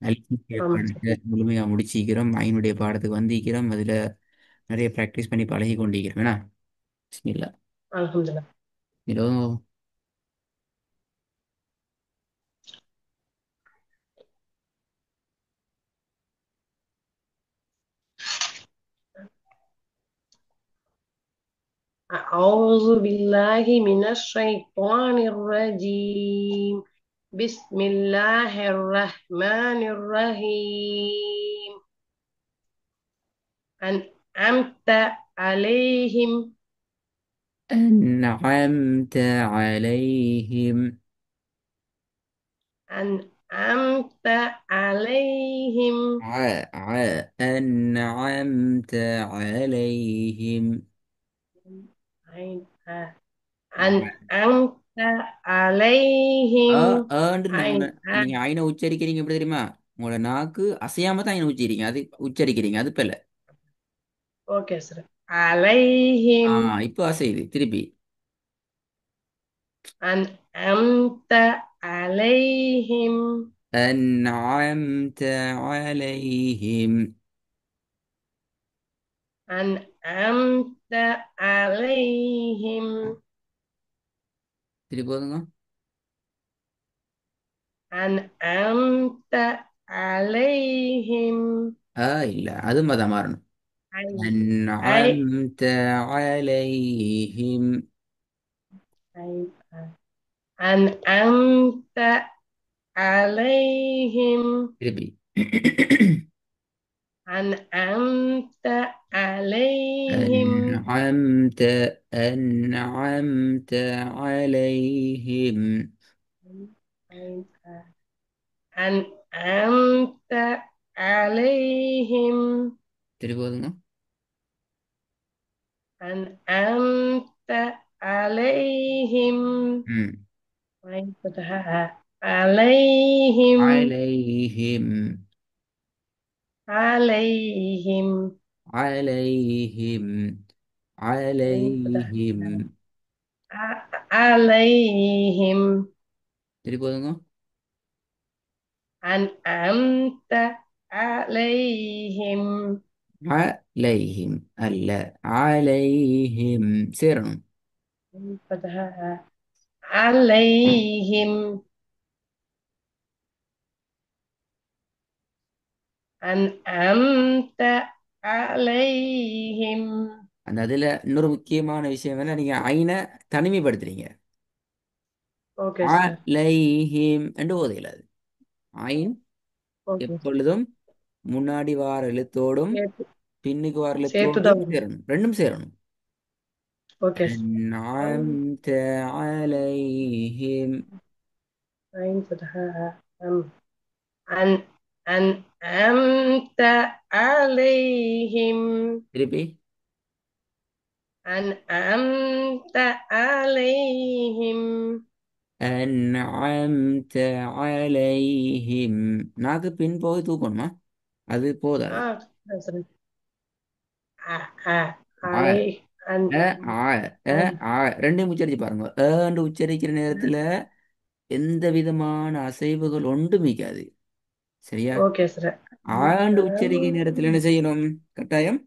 அல்ஃபிய ஆமாம் சார். பாடத்தை முழுமையா முடிச்சிக்கிறோம். ஐனுடைய பாடத்துக்கு வந்திருக்கிறோம். அதுல நிறைய பிராக்டிஸ் பண்ணி பழகி கொண்டிருக்கிறோம் என்ன. பிஸ்மில்லா. அல்ஹம்துலில்லாஹ். இதோ. أعوذ بالله من الشيطان الرجيم. بسم الله الرحمن الرحيم. أنعمت عليهم. أنعمت عليهم. أنعمت عليهم. أنعمت عليهم. عين ع. أنعمت عليهم. ஏண்டு நம்ம عين நீங்க ஐனை உச்சரிக்கிறீங்க எப்படி தெரியுமா? உங்களோட நாக்கு அசையாம தான் ஐனை உச்சரிக்கிறீங்க. அது உச்சரிக்கிறீங்க அது பெல. Okay sir. عليهم. இப்போ அசையுது திருப்பி. أنعمت عليهم. أنعمت عليهم. أنعمت عليهم. திருப்பி போதுங்க. أنعمت عليهم. இல்ல அது மதம் மாறணும். أي أي أنعمت عليهم. أي أنعمت عليهم. திருப்பி. أنعمت عليهم. أنعمت أنعمت عليهم. أنعمت عليهم. திருப்பி போதுங்க. أنعمت عليهم. ம். وين فتحها عليهم. عليهم. عليهم. عليهم. وين فتحها عليهم. عليهم. திருப்பி போதுங்க. أنعمت عليهم. عليهم அல்ல. عليهم சேரணும். وين فتحها عليهم. أنعمت عليهم. அந்த அதுல இன்னொரு முக்கியமான விஷயம் என்ன, நீங்க ஐனை தனிமைப்படுத்துறீங்க. Okay sir. அலைஹிம் என்று போதையில் அது ஐன் ஓகே. எப்பொழுதும் முன்னாடி வார எழுத்தோடும் சேர்த்து பின்னுக்கு வார சேர்த்து தான் எழுத்தோடும் வரும். சேரணும், ரெண்டும் சேரணும். Okay sir. أنعمت عليهم. وين فتحها أن أنعمت عليهم. திருப்பி. أنعمت عليهم. أنعمت عليهم. நாக்கு பின் போய் தூக்கணுமா? அது போதாது. சரி. ஆ. علي அ. أن ஆ. அ. ஆ ரெண்டையும் உச்சரிச்சு பாருங்க. ஏண்டு உச்சரிக்கிற நேரத்துல எந்த விதமான அசைவுகள் ஒன்றும் மிக்காது. சரியா? Okay sir. ஆண்டு உச்சரிக்கை நேரத்தில் என்ன செய்யணும்? கட்டாயம்.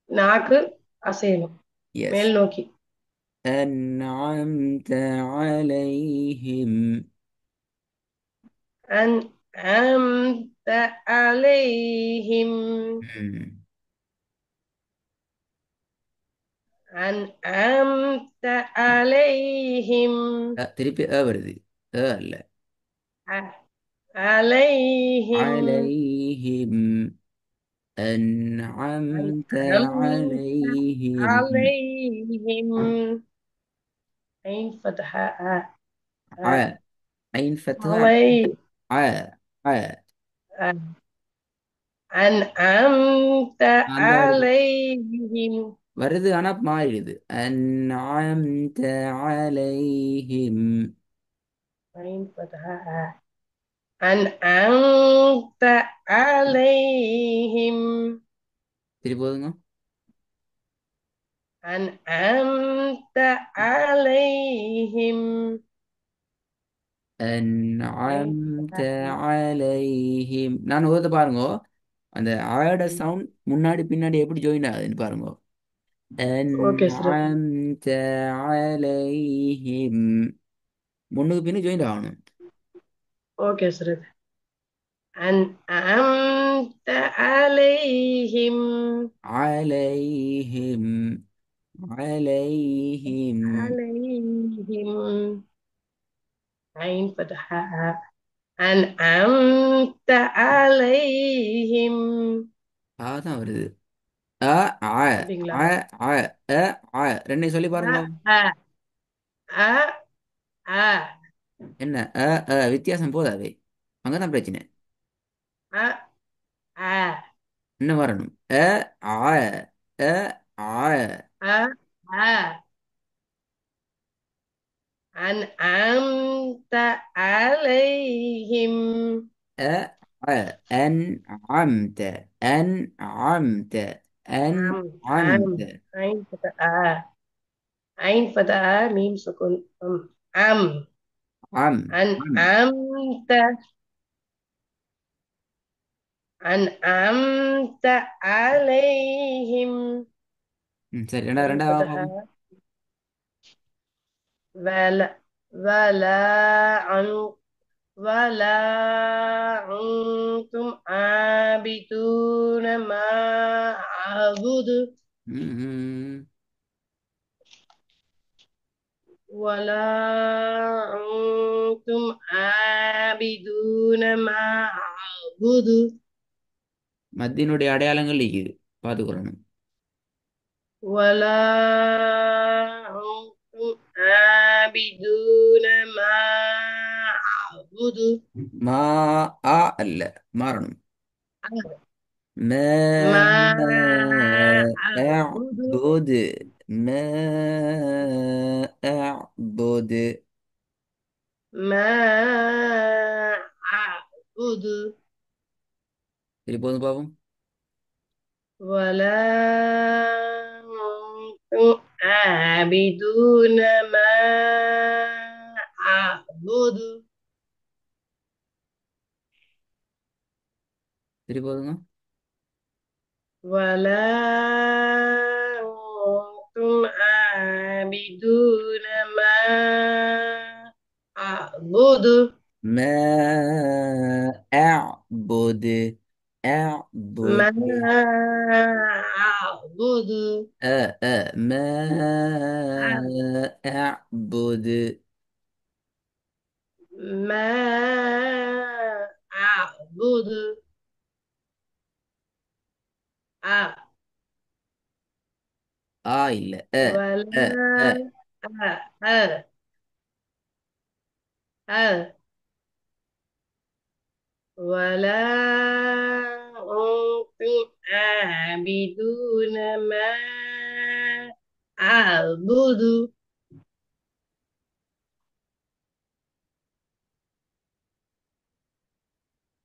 நாக்கு அசையணும் எஸ். மேல் நோக்கி. أنعمت عليهم. أنعمت عليهم. ம். أنعمت عليهم. திருப்பி வருது. அல்ல. عليهم. عليهم. أنعمت أنعمت عليهم. عليهم. عين فتحة ع. عين فتحة. علي ع. ع. أنعمت அந்த வருது. عليهم. வருது ஆனா மாறிடுது. أنعمت عليهم. عين فتحة أنعمت عليهم. திருப்பி போதுங்க. أنعمت عليهم. عين أنعمت فتحة عليهم. நான் ஓத பாருங்க. அந்த ஆயோட ம். சவுண்ட் முன்னாடி பின்னாடி எப்படி ஜாயின் ஆகுதுன்னு பாருங்க. Okay sir. أنعمت عليهم. முன்னுக்கு பின்னு ஜாயின் ஆகணும். Okay sir. أنعمت عليهم. عليهم. عليهم. عليهم. عين فتحة أنعمت عليهم. தான் வருது. அ ஆ அப்படிங்களா? ஆ ஆ அ ஆ ரெண்டையும் சொல்லி அ பாருங்க. அ அ அ என்ன வித்தியாசம் போதாது. அங்கதான் பிரச்சனை. அ அ என்ன வரணும்? ஆ அ ஆ அ அ أنعمت عليهم. أ أنعمت. أنعمت. عام أنعمت. عين فتحة عين فتحة ميم سكون أم عم. أنعمت أنعمت عليهم. சரி ரெண்டாவது عين ரெண்டாவது பாப்போம். فتحة ولا عن ولا أنتم عابدون ما أعبد. ம். ولا أنتم عابدون ما أعبد. மத்தியினுடைய அடையாளங்கள் இருக்குது. பார்த்துக்கொள்ளணும். ولا أنتم عابدون ما أعبد. மா அல்ல மாறணும். ما ما أعبد. أعبد. ما أعبد. ما أعبد. சரி போதும் பாப்போம். ولا أنتم عابدون ما أعبد. சரி போதுங்க. ولا أنتم عابدون ما أعبد. ما أعبد. ما أعبد. أعبد. ما أعبد. ما أعبد. இல்ல ولا أ أ أ أ ولا أنتم عابدون ما أعبد.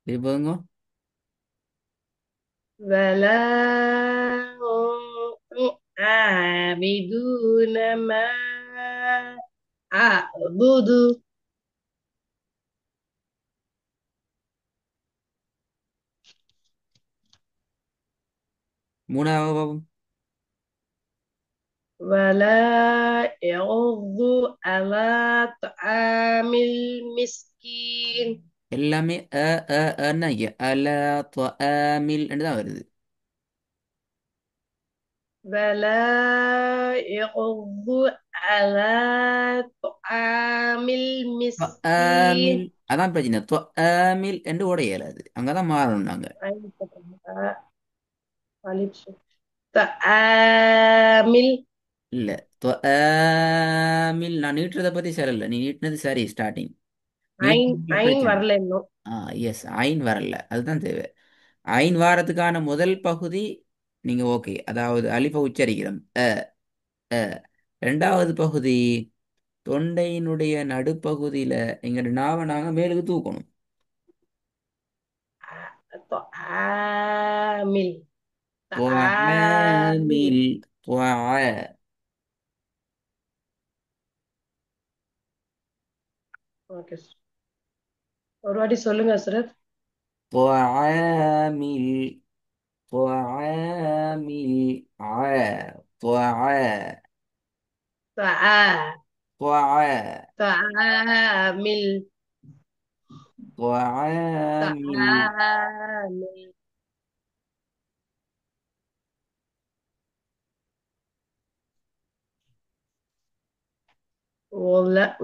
சரி போதுங்க. ولا أنتم عابدون ما أعبد. மூணாவது பாப்போம். ولا يعض على طعام المسكين. எல்லாமே அன்னா அல ஆமில் தான் வருது. ولا يعض على طعام ஆமில் المسكين. அதான் பிரச்சனை. ஆமில் என்று ஓட இயலாது. அங்கதான் மாறணும் நாங்க. أين فتحة ألف طعام. இல்ல ஆமில் நான் நீட்டுறதை பத்தி சரியில்லை. நீ நீட்டினது சரி ஸ்டார்டிங். நீட்டுறதுல ஐன் பிரச்சனை. வரல இன்னும். எஸ் ஐன் வரல. அதுதான் தேவை. ஐன் வாரத்துக்கான முதல் பகுதி நீங்க ஓகே. அதாவது அலிஃபை உச்சரிக்கிறோம். அ. ரெண்டாவது பகுதி தொண்டையினுடைய நடுப்பகுதியில எங்க நாவை நாங்க மேலுக்கு தூக்கணும். طعامل طعامل. துஆமில். துஆ. ஓகே. ஒரு வாட்டி சொல்லுங்க ஹஸ்ரத். طعامل طعامل طعا தஆ طعا தஆமில் طعامل தஆமில்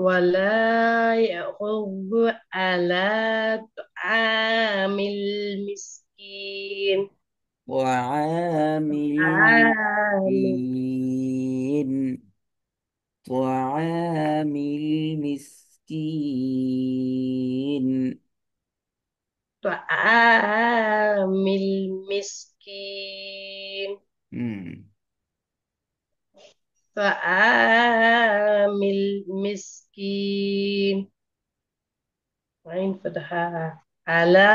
ولا يحض على طعام المسكين. طعامل طعام مسكين طعامل مسكين. طعام المسكين. مم. طعام المسكين. عين فتحة على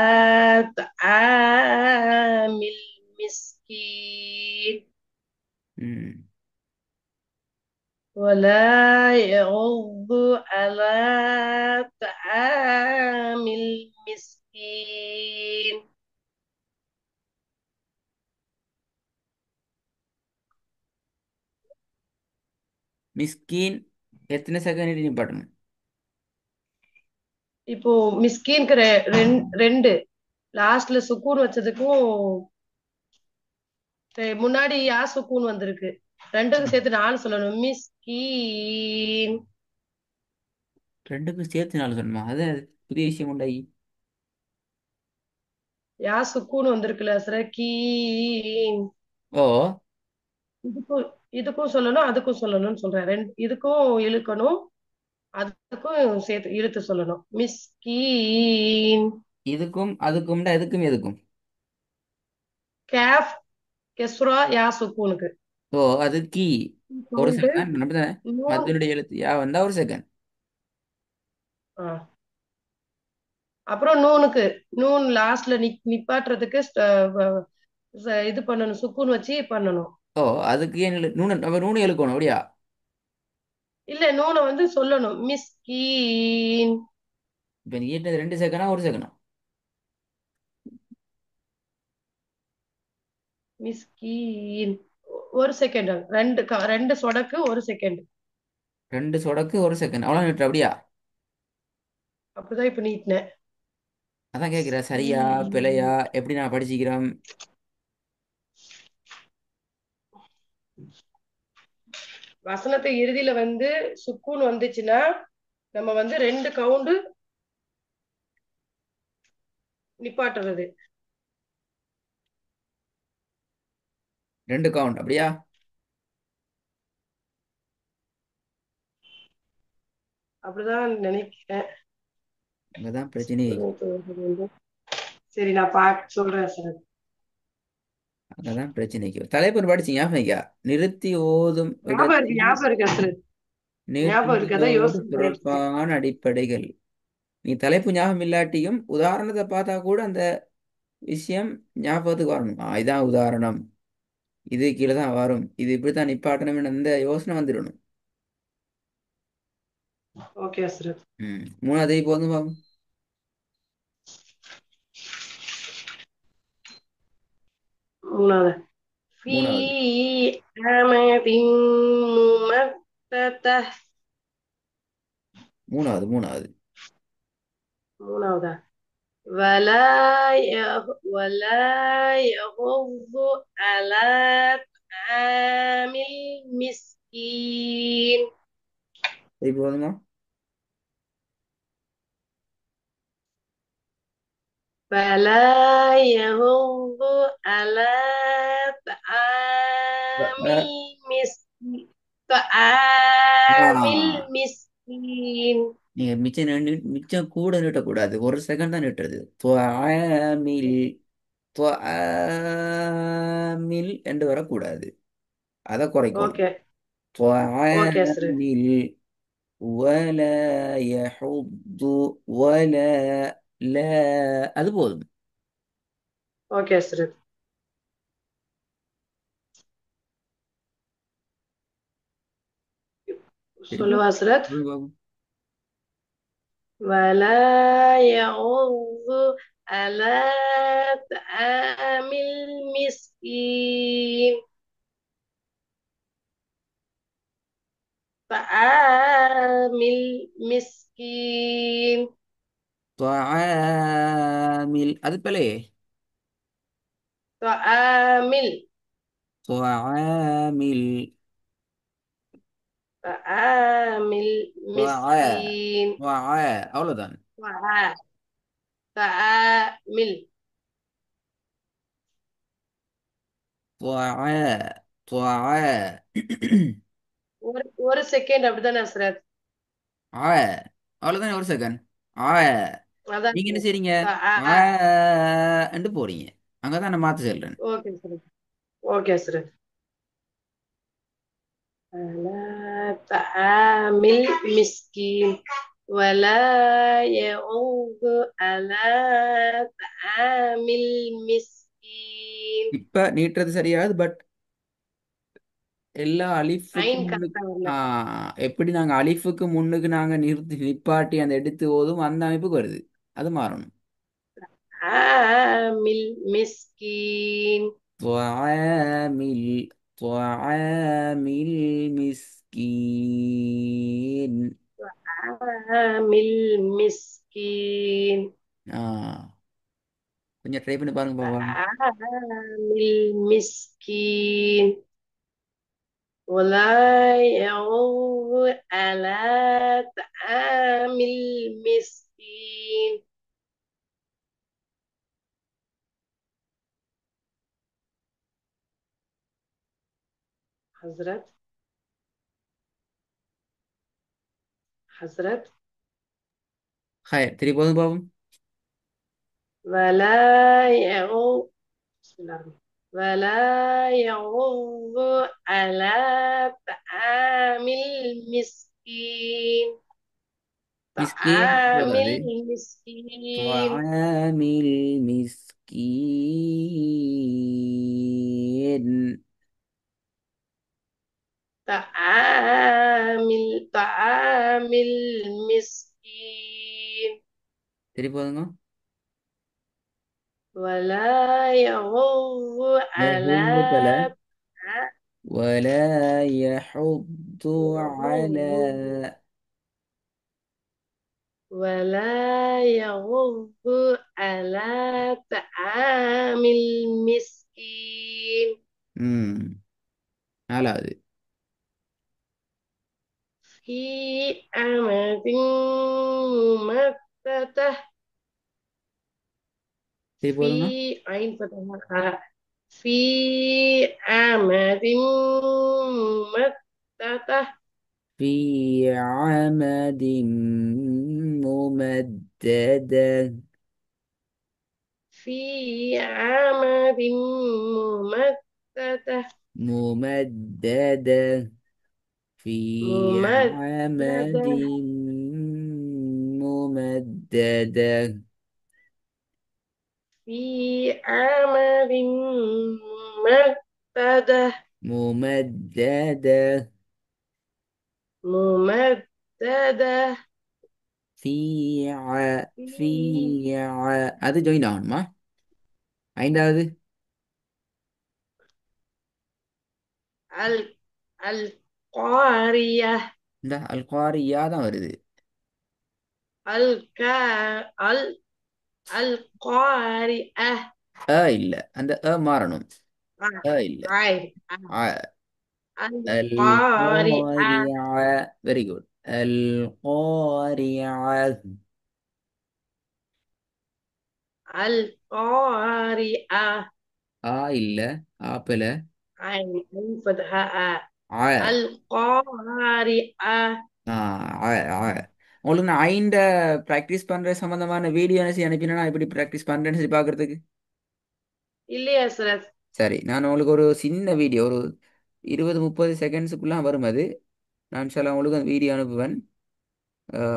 طعام المسكين. مم. ولا يغض على طعام المسكين. மிஸ்கீன் எத்தனை செகண்ட் நிப்பாட்டணும்? இப்போ மிஸ்கின்க்கு ரெண்டு லாஸ்ட்ல சுக்கூன் வச்சதுக்கும் முன்னாடி யா சுக்கூன் வந்திருக்கு. ரெண்டுக்கும் சேர்த்து நாலு சொல்லணும். மிஸ்கீன். ரெண்டுக்கும் சேர்த்து நாலு சொல்லணுமா? அது புதிய விஷயம் உண்டாகி. யா சுக்கூன் வந்திருக்குல்ல கீன். ஓ, இதுக்கும் இதுக்கும் சொல்லணும் அதுக்கும் சொல்லணும்னு சொல்றேன். இதுக்கும் இழுக்கணும் அதுக்கும் சேர்த்து இழுத்து சொல்லணும். மிஸ்கீன். இதுக்கும் அதுக்கும்டா, எதுக்கும் எதுக்கும். கேஃப் கெஸ்ரா யா சுக்கூனுக்கு ஓ, அது கீ. ஒரு சவுண்டு. செகண்ட் அப்படித்தானே? நூன். மத்தினுடைய எழுத்து யா வந்தா ஒரு செகண்ட். ஆ. அப்புறம் நூனுக்கு நூன் லாஸ்ட்ல நிப்பாட்டுறதுக்கு இது பண்ணணும். சுக்கூன் வச்சு பண்ணணும். ஓ, அதுக்கு ஏன் நூனு நம்ம நூனு எழுக்கணும் அப்படியா? இல்ல நூனை வந்து சொல்லணும். மிஸ்கீன். இப்போ நீ கேட்டது 2 செகண்டா ஒரு செகண்டா? மிஸ்கீன். ஒரு செகண்ட். ரெண்டு சொடக்கு ஒரு செகண்ட். 2 சொடக்கு ஒரு செகண்ட் அவ்வளோ நிமிஷம் அப்படியா? அப்படிதான் இப்ப நீட்டினேன். அதான் கேட்குறேன், சரியா மிஸ்கீன். பிழையா எப்படி நான் படிச்சுக்கிறேன்? வசனத்தை இறுதியில வந்து சுக்கூன் வந்துச்சுன்னா நம்ம வந்து ரெண்டு கவுண்டு நிப்பாட்டுறது. 2 கவுண்ட் அப்படியா? அப்படிதான் நினைக்கிறேன். அங்கதான் பிரச்சனை. சரி நான் சொல்றேன் சார். அங்கதான் பிரச்சனைக்கு தலைப்பு படிச்சு ஞாபகம். நிறுத்தி ஓதும் இடத்தில் ஞாபகம் இருக்கு சார். ஞாபகம் இருக்கு அதான் நீட்டுவதோடு யோசிச்சுட்டே இருக்கேன். பிறப்பான அடிப்படைகள். நீ தலைப்பு ஞாபகம் இல்லாட்டியும் உதாரணத்தை பார்த்தா கூட அந்த விஷயம் ஞாபகத்துக்கு வரணும். இதான் உதாரணம், இது கீழே தான் வரும், இது இப்படித்தான் நிப்பாட்டணும், அந்த யோசனை வந்துடணும். Okay sir. மூணாவது இப்போ வந்து பாப்போம். மூணாவது في மூணாவது أمد ممددة. மூணாவது மூணாவதா ولا يغض على طعام المسكين. இப்போ வந்துமா? فلا يغض على طعام அஹ், المسكين. طعام ஆ, المسكين. நீங்க மிச்சம் கூட நீட்டக்கூடாது, ஒரு செகண்ட் தான் நீட்டுறது. துஆமில் துஆமில் என்று வரக்கூடாது, அதை குறைக்கணும். Okay okay sir. துஆமில் ولا يحض ولا لا. அது போதும். Okay sir. திருப்பி சொல்லுவா சார். சொல்லு பாப்போம். ولا يعض على طعام المسكين. طعام المسكين. துஆமில் அது பிள்ளை طعام துஆமில் طعام துஆ المسكين. துஆ அவ்வளவுதான் طعام طعام. துஆ துஆ ஒரு செகண்ட் அப்படிதான் நஸ்ரத். ஆ அவ்வளவுதான் ஒரு செகண்ட் ஆ அதான் நீங்க என்ன செய்றீங்க ஆ என்று போறீங்க அங்கதான் நான் மாத்த சொல்றேன் ஓகே சார். Okay sir. ألا طعام المسكين ولا يعوض على طعام المسكين. இப்ப நீட்டுறது சரியாது பட் எல்லா அலிஃபுக்கு ஐன் முன்னுக்கு கரெக்டா வரல. ஆ எப்படி நாங்க அலிஃபுக்கு முன்னுக்கு நாங்க நிப்பாட்டி அந்த எடுத்து ஓதும் அந்த அமைப்புக்கு வருது அது மாறணும் طعام المسكين. طعامل طعامل مسكين طعام المسكين. ஆ கொஞ்சம் ட்ரை பண்ணி பாருங்க பாப்பா طعام المسكين ولا يعوض على طعام المسكين. حضرت. حضرت. ஹாய் திருப்பி போதும் பாப்போம் ولا يعوض. بسم الله الرحمن الرحيم. ولا يعوض على طعام المسكين. மிஸ்கீன் طعام போதாது المسكين. طعام المسكين طعام المسكين திருப்பி போதுங்க ولا يعوض على يحض ولا يحض على ولا يعض على طعام المسكين. ம் நாலாவது في أمد ممددة. திருப்பி في போதுங்க عين فتحة. في أمد ممددة. في عمد ممددة في عمد ممددة. ممددة في عمد ممددة. ممددة في عمد ممددة. ممددة ممددة. في அது ஜாயின் ஆகணுமா ஐந்தாவது ال- القارية. இந்த அல்காரியா தான் வருது الكا ال القارئة. இல்ல அந்த மாறணும் இல்ல عارف. ஆ القارئة. القارعة very good القارعة القارئة. இல்ல ஆப்பிள عين فتحة. ஆ القارئة. ஆ ஆ ஆ உங்களுக்கு நான் ஐண்ட ப்ராக்டிஸ் பண்ற சம்பந்தமான வீடியோ அனுப்பினா நான் எப்படி ப்ராக்டிஸ் பண்றேன்னு சொல்லி பார்க்கறதுக்கு இல்லையா சார்? சரி நான் உங்களுக்கு ஒரு சின்ன வீடியோ ஒரு 20-30 செகண்ட்ஸுக்குள்ள வரும் அது நான் சில உங்களுக்கு அந்த வீடியோ அனுப்புவேன்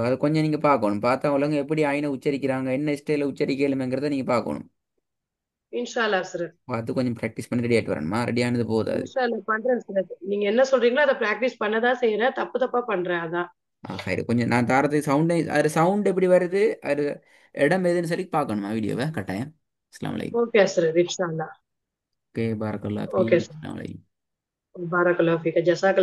அதை கொஞ்சம் நீங்கள் பார்க்கணும் பார்த்தா ஒழுங்கு எப்படி ஐனை உச்சரிக்கிறாங்க என்ன ஸ்டைலில் உச்சரிக்கலுங்கிறத நீங்கள் பார்க்கணும் இன்ஷா அல்லாஹ் சார். பார்த்து கொஞ்சம் ப்ராக்டிஸ் பண்ணி ரெடி ஆகிட்டு வரணுமா ரெடியானது போதாது இன்ஷா அல்லாஹ் பண்றேன் சார். நீங்க என்ன சொல்றீங்களோ அதை பிராக்டிஸ் பண்ணதான் செய்யறேன். தப்பு தப்பா பண்றேன் அதான். சரி கொஞ்சம் நான் தாரது சவுண்டை அது சவுண்ட் எப்படி வருது அது இடம் எதுன்னு சொல்லி பார்க்கணுமா வீடியோவை கட்டாயம். அஸ்ஸலாமு அலைக்கும். ஓகே அஸ்ரத், இன்ஷா அல்லாஹ். ஓகே பாரக்கல்லா ஓகே ஃபீக். சார். அஸ்ஸலாமு அலைக்கும். பாரக்கல்லாஹு ஃபீக. ஜஸாக்கல்லாஹ்